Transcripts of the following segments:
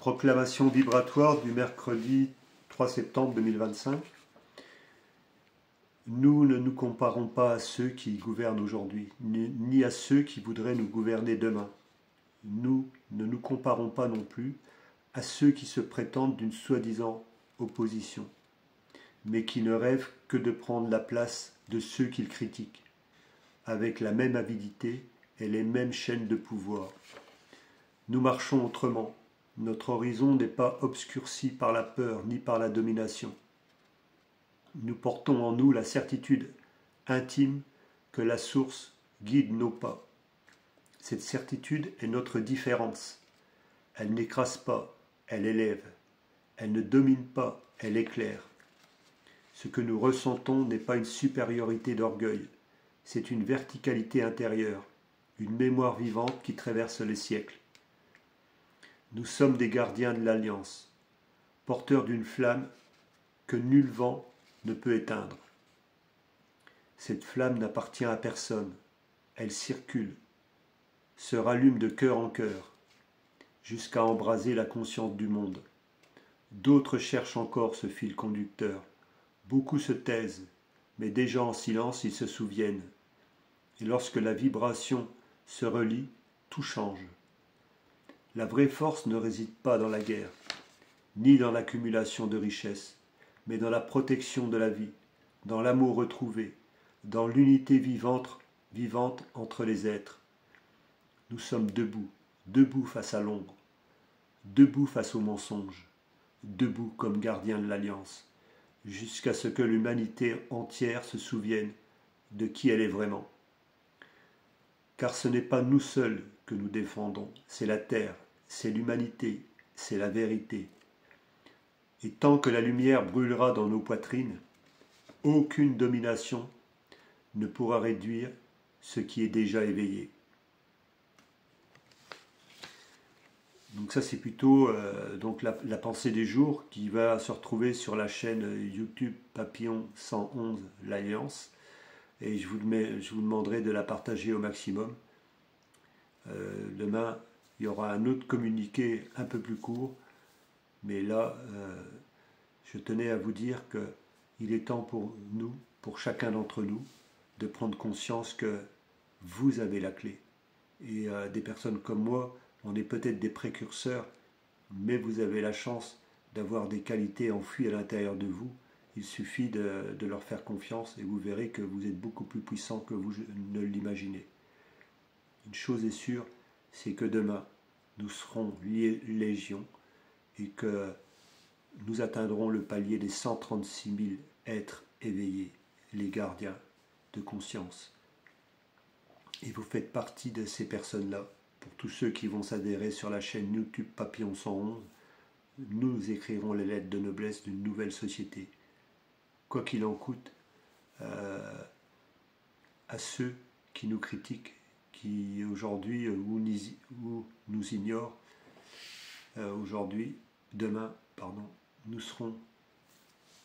Proclamation vibratoire du mercredi 3 septembre 2025. Nous ne nous comparons pas à ceux qui gouvernent aujourd'hui, ni à ceux qui voudraient nous gouverner demain. Nous ne nous comparons pas non plus à ceux qui se prétendent d'une soi-disant opposition, mais qui ne rêvent que de prendre la place de ceux qu'ils critiquent, avec la même avidité et les mêmes chaînes de pouvoir. Nous marchons autrement. Notre horizon n'est pas obscurci par la peur ni par la domination. Nous portons en nous la certitude intime que la source guide nos pas. Cette certitude est notre différence. Elle n'écrase pas, elle élève. Elle ne domine pas, elle éclaire. Ce que nous ressentons n'est pas une supériorité d'orgueil, c'est une verticalité intérieure, une mémoire vivante qui traverse les siècles. Nous sommes des gardiens de l'Alliance, porteurs d'une flamme que nul vent ne peut éteindre. Cette flamme n'appartient à personne, elle circule, se rallume de cœur en cœur, jusqu'à embraser la conscience du monde. D'autres cherchent encore ce fil conducteur. Beaucoup se taisent, mais déjà en silence ils se souviennent. Et lorsque la vibration se relie, tout change. La vraie force ne réside pas dans la guerre, ni dans l'accumulation de richesses, mais dans la protection de la vie, dans l'amour retrouvé, dans l'unité vivante entre les êtres. Nous sommes debout, debout face à l'ombre, debout face au mensonge, debout comme gardiens de l'Alliance, jusqu'à ce que l'humanité entière se souvienne de qui elle est vraiment. Car ce n'est pas nous seuls que nous défendons, c'est la terre, c'est l'humanité, c'est la vérité. Et tant que la lumière brûlera dans nos poitrines, aucune domination ne pourra réduire ce qui est déjà éveillé. Donc ça c'est plutôt donc la pensée du jour qui va se retrouver sur la chaîne YouTube Papillon 111 l'Alliance. Et je vous demanderai de la partager au maximum. Demain, il y aura un autre communiqué un peu plus court, mais là, je tenais à vous dire qu'il est temps pour nous, pour chacun d'entre nous, de prendre conscience que vous avez la clé. Et des personnes comme moi, on est peut-être des précurseurs, mais vous avez la chance d'avoir des qualités enfouies à l'intérieur de vous. Il suffit de leur faire confiance et vous verrez que vous êtes beaucoup plus puissant que vous ne l'imaginez. Une chose est sûre, c'est que demain, nous serons légion et que nous atteindrons le palier des 136 000 êtres éveillés, les gardiens de conscience. Et vous faites partie de ces personnes-là. Pour tous ceux qui vont s'adhérer sur la chaîne YouTube Papillon 111, nous écrirons les lettres de noblesse d'une nouvelle société. Quoi qu'il en coûte, à ceux qui nous critiquent, qui aujourd'hui ou nous ignorent, demain, nous serons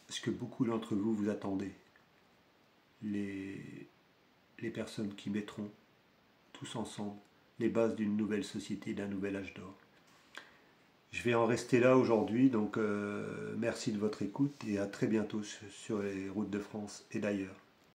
ce que beaucoup d'entre vous vous attendez. Les personnes qui mettront tous ensemble les bases d'une nouvelle société, d'un nouvel âge d'or. Je vais en rester là aujourd'hui, donc merci de votre écoute et à très bientôt sur les routes de France et d'ailleurs.